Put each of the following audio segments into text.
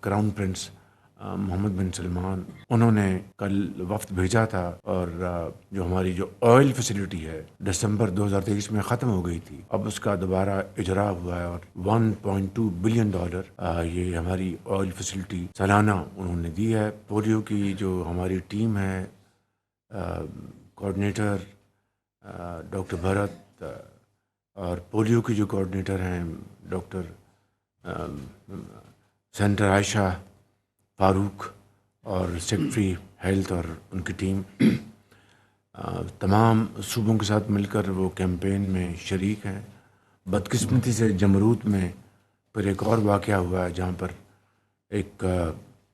Crown prince محمد بن سلمان، انہوں نے کل وفد بھیجا تھا، اور جو ہماری جو آئل فیسلٹی ہے دسمبر 2023 میں ختم ہو گئی تھی، اب اس کا دوبارہ اجرا ہوا ہے، اور $1.2 بلین یہ ہماری آئل فیسلٹی سالانہ انہوں نے دی ہے۔ پولیو کی جو ہماری ٹیم ہے، کوآرڈینیٹر ڈاکٹر بھرت، اور پولیو کی جو کوآرڈینیٹر ہیں ڈاکٹر سینٹر عائشہ فاروق، اور سیکرٹری ہیلتھ اور ان کی ٹیم، تمام صوبوں کے ساتھ مل کر وہ کیمپین میں شریک ہیں۔ بدقسمتی سے جمرود میں پھر ایک اور واقعہ ہوا ہے جہاں پر ایک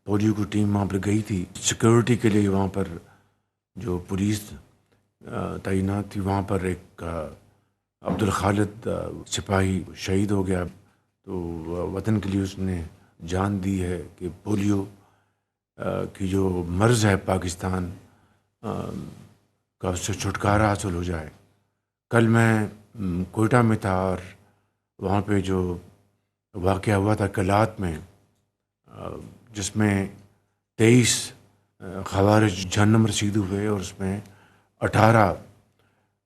پولیو کی ٹیم وہاں پر گئی تھی سیکورٹی کے لیے، وہاں پر جو پولیس تعینات تھی، وہاں پر ایک عبدالخالد سپاہی شہید ہو گیا، تو وطن کے لیے اس نے جان دی ہے کہ پولیو کی جو مرض ہے پاکستان کا، اس سے چھٹکارا حاصل ہو جائے۔ کل میں کوئٹہ میں تھا، اور وہاں پہ جو واقعہ ہوا تھا کلات میں، جس میں 23 خوارج جہنم رسید ہوئے، اور اس میں 18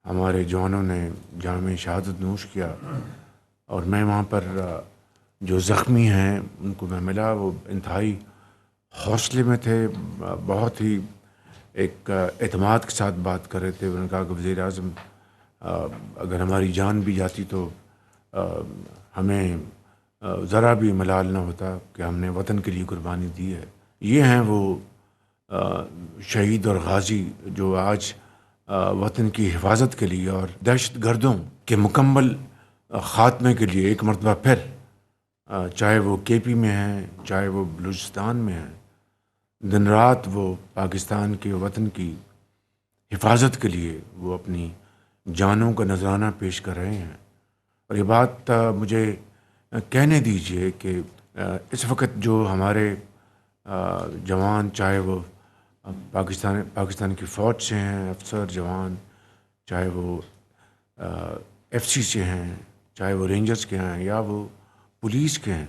ہمارے جوانوں نے جام شہادت نوش کیا، اور میں وہاں پر جو زخمی ہیں ان کو میں ملا، وہ انتہائی حوصلے میں تھے، بہت ہی ایک اعتماد کے ساتھ بات کر رہے تھے۔ انہوں نے کہا کہ وزیر اعظم، اگر ہماری جان بھی جاتی تو ہمیں ذرا بھی ملال نہ ہوتا کہ ہم نے وطن کے لیے قربانی دی ہے۔ یہ ہیں وہ شہید اور غازی جو آج وطن کی حفاظت کے لیے اور دہشت گردوں کے مکمل خاتمے کے لیے ایک مرتبہ پھر، چاہے وہ کے پی میں ہیں، چاہے وہ بلوچستان میں ہیں، دن رات وہ پاکستان کے وطن کی حفاظت کے لیے وہ اپنی جانوں کا نذرانہ پیش کر رہے ہیں۔ اور یہ بات مجھے کہنے دیجئے کہ اس وقت جو ہمارے جوان، چاہے وہ پاکستان کی فوج سے ہیں، افسر جوان، چاہے وہ ایف سی سے ہیں، چاہے وہ رینجرز کے ہیں، یا وہ پولیس کے ہیں،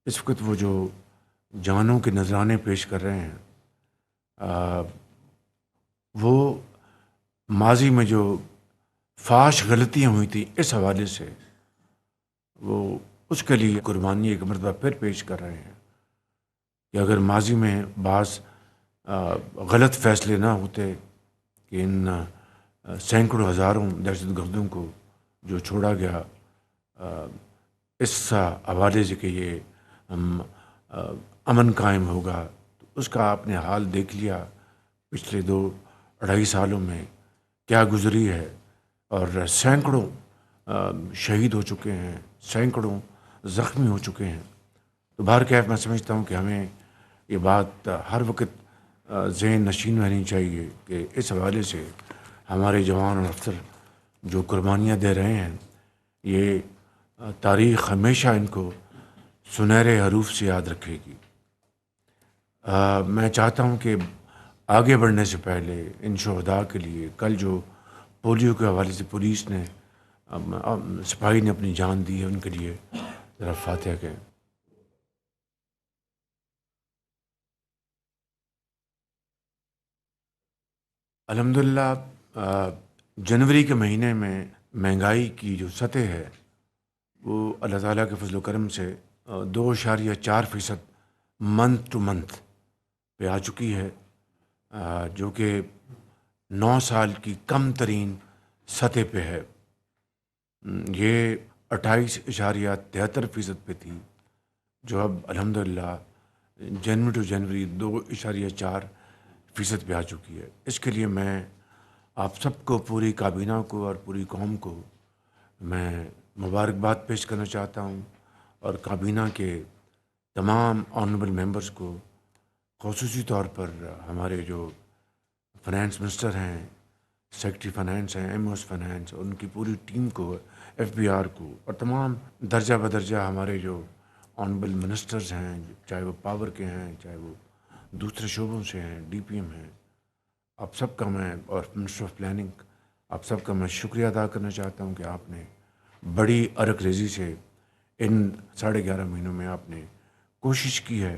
اس وقت وہ جو جانوں کے نذرانے پیش کر رہے ہیں، وہ ماضی میں جو فاش غلطیاں ہوئی تھیں اس حوالے سے، وہ اس کے لیے قربانی ایک مرتبہ پھر پیش کر رہے ہیں کہ اگر ماضی میں بعض غلط فیصلے نہ ہوتے کہ ان سینکڑوں ہزاروں دہشت گردوں کو جو چھوڑا گیا، اس حوالے سے کہ یہ امن قائم ہوگا، تو اس کا آپ نے حال دیکھ لیا پچھلے 2-2.5 سالوں میں کیا گزری ہے، اور سینکڑوں شہید ہو چکے ہیں، سینکڑوں زخمی ہو چکے ہیں۔ تو بہرکیف میں سمجھتا ہوں کہ ہمیں یہ بات ہر وقت ذہن نشین رہنی چاہیے کہ اس حوالے سے ہمارے جوان اور افسر جو قربانیاں دے رہے ہیں، یہ تاریخ ہمیشہ ان کو سنہرے حروف سے یاد رکھے گی۔ میں چاہتا ہوں کہ آگے بڑھنے سے پہلے ان شہداء کے لیے، کل جو پولیو کے حوالے سے پولیس نے سپاہی نے اپنی جان دی ہے، ان کے لیے ذرا فاتحہ کہیں۔ الحمدللہ جنوری کے مہینے میں مہنگائی کی جو سطح ہے وہ اللہ تعالیٰ کے فضل و کرم سے 2.4% منتھ ٹو منتھ پہ آ چکی ہے، جو کہ 9 سال کی کم ترین سطح پہ ہے۔ یہ 28.73% پہ تھی، جو اب الحمدللہ جنوری ٹو جنوری 2.4% پہ آ چکی ہے۔ اس کے لیے میں آپ سب کو، پوری کابینہ کو اور پوری قوم کو میں مبارکباد پیش کرنا چاہتا ہوں، اور کابینہ کے تمام آنریبل ممبرز کو، خصوصی طور پر ہمارے جو فنانس منسٹر ہیں، سیکرٹری فنانس ہیں، ایم او ایس فنانس، اور ان کی پوری ٹیم کو، ایف بی آر کو، اور تمام درجہ بدرجہ ہمارے جو آنریبل منسٹرز ہیں، چاہے وہ پاور کے ہیں، چاہے وہ دوسرے شعبوں سے ہیں، ڈی پی ایم ہیں، آپ سب کا میں، اور منسٹر آف پلاننگ، آپ سب کا میں شکریہ ادا کرنا چاہتا ہوں کہ آپ نے بڑی عرق ریزی سے ان 11.5 مہینوں میں آپ نے کوشش کی ہے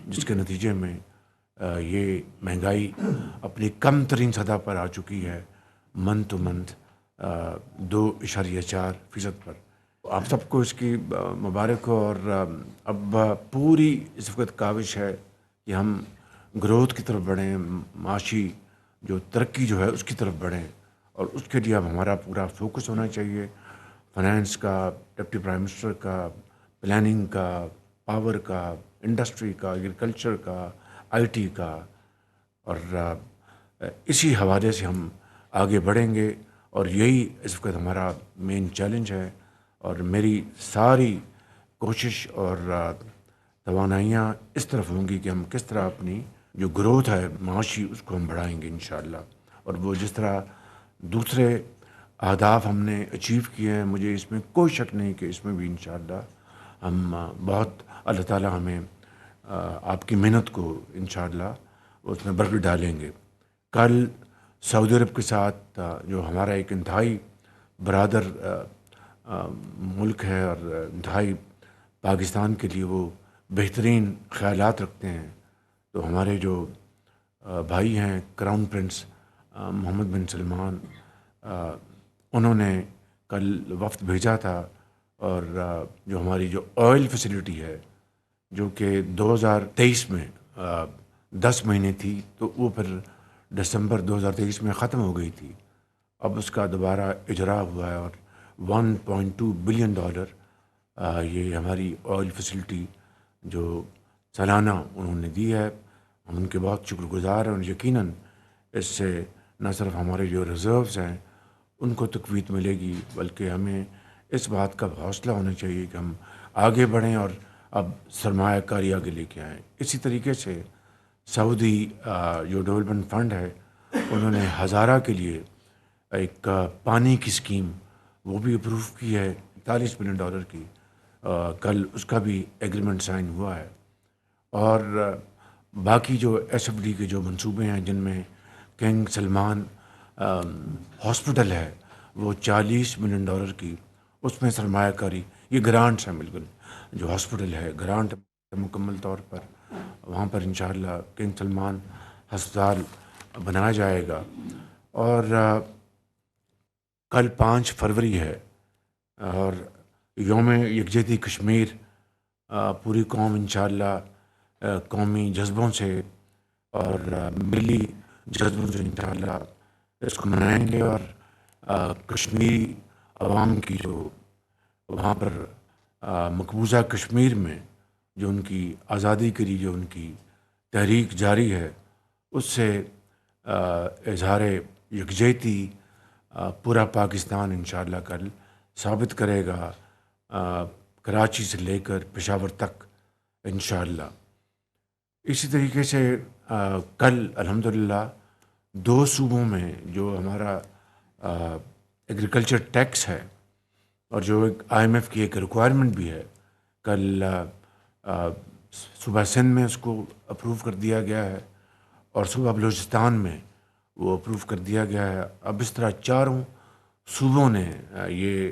جس کے نتیجے میں یہ مہنگائی اپنی کم ترین سطح پر آ چکی ہے، منتھ ٹو منتھ 2.4% پر۔ آپ سب کو اس کی مبارک ہو، اور اب پوری اس وقت کاوش ہے کہ ہم گروتھ کی طرف بڑھیں، معاشی جو ترقی جو ہے اس کی طرف بڑھیں، اور اس کے لیے اب ہمارا پورا فوکس ہونا چاہیے، فائنانس کا، ڈپٹی پرائم منسٹر کا، پلاننگ کا، پاور کا، انڈسٹری کا، ایگریکلچر کا، آئی ٹی کا، اور اسی حوالے سے ہم آگے بڑھیں گے، اور یہی اس وقت ہمارا مین چیلنج ہے، اور میری ساری کوشش اور توانائیاں اس طرف ہوں گی کہ ہم کس طرح اپنی جو گروتھ ہے معاشی اس کو ہم بڑھائیں گے انشاءاللہ، اور وہ جس طرح دوسرے اہداف ہم نے اچیو کیے ہیں، مجھے اس میں کوئی شک نہیں کہ اس میں بھی انشاءاللہ ہم بہت اللہ تعالی ہمیں آپ کی محنت کو انشاءاللہ اس میں برکت ڈالیں گے۔ کل سعودی عرب کے ساتھ جو ہمارا ایک انتہائی برادر ملک ہے، اور انتہائی پاکستان کے لیے وہ بہترین خیالات رکھتے ہیں، تو ہمارے جو بھائی ہیں کراؤن پرنس محمد بن سلمان، انہوں نے کل وفد بھیجا تھا، اور جو ہماری جو آئل فیسلٹی ہے جو کہ 2023 میں 10 مہینے تھی، تو وہ پھر دسمبر 2023 میں ختم ہو گئی تھی، اب اس کا دوبارہ اجرا ہوا ہے، اور $1.2 بلین یہ ہماری آئل فیسلٹی جو سالانہ انہوں نے دی ہے، ہم ان کے بہت شکر گزار ہیں، اور یقیناً اس سے نہ صرف ہمارے جو ریزروز ہیں ان کو تقویت ملے گی، بلکہ ہمیں اس بات کا حوصلہ ہونا چاہیے کہ ہم آگے بڑھیں اور اب سرمایہ کاری آگے لے کے آئیں۔ اسی طریقے سے سعودی جو ڈیولپمنٹ فنڈ ہے، انہوں نے ہزارہ کے لیے ایک پانی کی اسکیم وہ بھی اپروو کی ہے $40 ملین کی، کل اس کا بھی ایگریمنٹ سائن ہوا ہے، اور باقی جو ایس ایف ڈی کے جو منصوبے ہیں جن میں کنگ سلمان ہاسپٹل ہے وہ $40 ملین کی، اس میں سرمایہ کاری، یہ گرانٹس ہیں، بالکل جو ہاسپٹل ہے گرانٹ مکمل طور پر وہاں پر انشاءاللہ کنگ سلمان ہسپتال بنایا جائے گا، اور کل 5 فروری ہے اور یوم یکجہتی کشمیر، پوری قوم انشاءاللہ قومی جذبوں سے اور ملی جذبوں سے انشاءاللہ اس کو منائیں گے، اور کشمیری عوام کی جو وہاں پر مقبوضہ کشمیر میں جو ان کی آزادی کے لیے جو ان کی تحریک جاری ہے، اس سے اظہار یکجہتی پورا پاکستان انشاءاللہ کل ثابت کرے گا، کراچی سے لے کر پشاور تک انشاءاللہ۔ اسی طریقے سے کل الحمدللہ 2 صوبوں میں جو ہمارا ایگریکلچر ٹیکس ہے، اور جو ایک آئی ایم ایف کی ایک ریکوائرمنٹ بھی ہے، کل صوبہ سندھ میں اس کو اپروو کر دیا گیا ہے، اور صوبہ بلوچستان میں وہ اپروو کر دیا گیا ہے۔ اب اس طرح 4 صوبوں نے یہ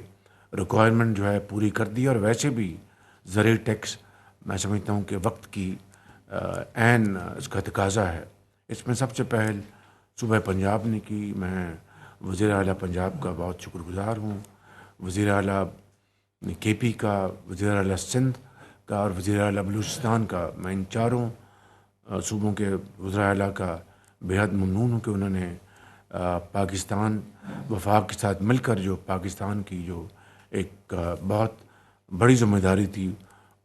ریکوائرمنٹ جو ہے پوری کر دی، اور ویسے بھی زرعی ٹیکس میں سمجھتا ہوں کہ وقت کی عین اس کا تقاضا ہے۔ اس میں سب سے پہل صوبہ پنجاب نے کی، میں وزیر اعلیٰ پنجاب کا بہت شکر گزار ہوں، وزیر اعلیٰ کے پی کا، وزیر اعلیٰ سندھ کا، اور وزیر اعلیٰ بلوچستان کا، میں ان 4 صوبوں کے وزراء اعلیٰ کا بےحد ممنون ہوں کہ انہوں نے پاکستان وفاق کے ساتھ مل کر جو پاکستان کی جو ایک بہت بڑی ذمہ داری تھی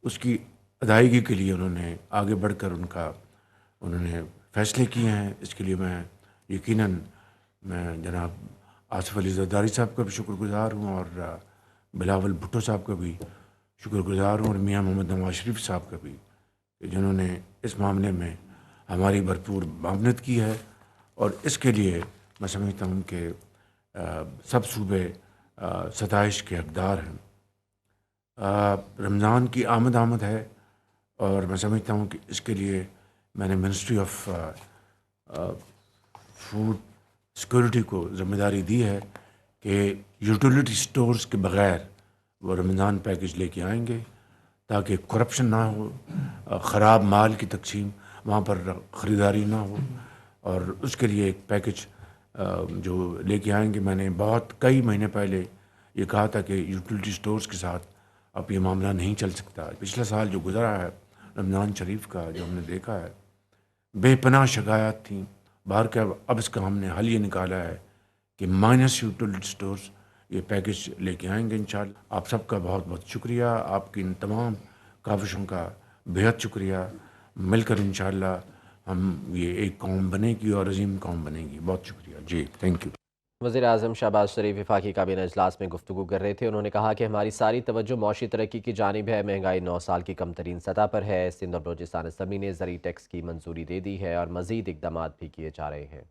اس کی ادائیگی کے لیے انہوں نے آگے بڑھ کر انہوں نے فیصلے کیے ہیں۔ اس کے لیے میں یقیناً جناب آصف علی زرداری صاحب کا بھی شکر گزار ہوں، اور بلاول بھٹو صاحب کا بھی شکر گزار ہوں، اور میاں محمد نواز شریف صاحب کا بھی، جنہوں نے اس معاملے میں ہماری بھرپور معاونت کی ہے، اور اس کے لیے میں سمجھتا ہوں کہ سب صوبے ستائش کے حقدار ہیں۔ رمضان کی آمد ہے، اور میں سمجھتا ہوں کہ اس کے لیے میں نے منسٹری آف فوڈ سیکورٹی کو ذمہ داری دی ہے کہ یوٹیلیٹی سٹورز کے بغیر وہ رمضان پیکج لے کے آئیں گے، تاکہ کرپشن نہ ہو، خراب مال کی تقسیم وہاں پر خریداری نہ ہو، اور اس کے لیے ایک پیکج جو لے کے آئیں گے۔ میں نے کئی مہینے پہلے یہ کہا تھا کہ یوٹیلیٹی سٹورز کے ساتھ اب یہ معاملہ نہیں چل سکتا۔ پچھلے سال جو گزرا ہے رمضان شریف کا، جو ہم نے دیکھا ہے، بے پناہ شکایات تھیں، باہر کا اب اس کا ہم نے حل یہ نکالا ہے کہ مائنس یوٹیلیٹی سٹورز یہ پیکج لے کے آئیں گے انشاءاللہ۔ آپ سب کا بہت بہت شکریہ، آپ کی ان تمام کاوشوں کا بہت شکریہ۔ مل کر انشاءاللہ ہم یہ ایک قوم بنے گی اور عظیم قوم بنے گی۔ بہت شکریہ جی، تھینک یو۔ وزیر اعظم شہباز شریف وفاقی کابینہ اجلاس میں گفتگو کر رہے تھے۔ انہوں نے کہا کہ ہماری ساری توجہ معاشی ترقی کی جانب ہے، مہنگائی 9 سال کی کم ترین سطح پر ہے، سندھ اور بلوچستان اسمبلی نے زرعی ٹیکس کی منظوری دے دی ہے اور مزید اقدامات بھی کیے جا رہے ہیں۔